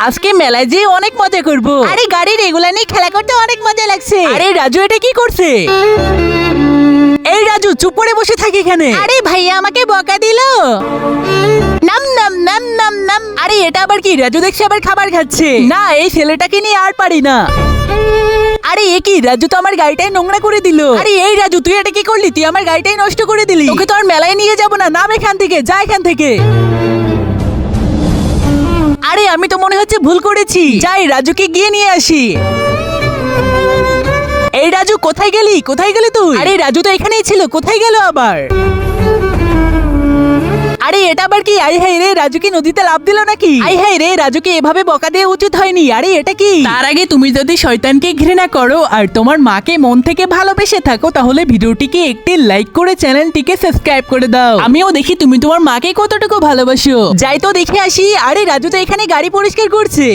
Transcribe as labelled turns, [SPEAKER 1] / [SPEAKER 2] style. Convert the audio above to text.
[SPEAKER 1] আজকে মেলায় যেয়ে অনেক মজা করব। আরে গাড়ির এগুলা নিয়ে খেলা করতে অনেক মজা লাগছে। আরে রাজু এটা কি করছে? এই রাজু চুপ করে বসে থাকি এখানে। আরে ভাইয়া আমাকে বকা দিল। নাম নাম নাম নাম নাম। আরে এটা আবার কি? রাজু দেখছি আবার খাবার খাচ্ছে। না এই ছেলেটাকে নিয়ে আর পারি না। আরে এ কি? রাজু তো আমার গাড়িটাই নোংরা করে দিল। আরে এই রাজু তুই এটা কি করলি? তুই আমার গাড়িটাই নষ্ট করে দিলি। তোকে তো আর মেলায় নিয়ে যাব না। নাম এখান থেকে, যা এখান থেকে। আরে আমি তো মনে হচ্ছে ভুল করেছি। যাই রাজুকে গিয়ে নিয়ে আসি। এই রাজু কোথায় গেলি? কোথায় গেলি তুই? আরে রাজু তো এখানেই ছিল, কোথায় গেল আবার? আরে এটা আবার কি? আই হাই রে, রাজু কি নদীতে লাফ দিল নাকি? আই হাই রে, রাজুকে এভাবে বকা দেওয়া উচিত হয়নি। আরে এটা কি? তার আগে তুমি যদি শয়তানকে ঘৃণা করো আর তোমার মাকে মন থেকে ভালোবেসে থাকো তাহলে ভিডিওটিকে একটি লাইক করে চ্যানেলটিকে সাবস্ক্রাইব করে দাও। আমিও দেখি তুমি তোমার মাকে কতটুকু ভালোবাসো। যাই তো দেখে আসি। আরে রাজু তো এখানে গাড়ি পরিষ্কার করছে।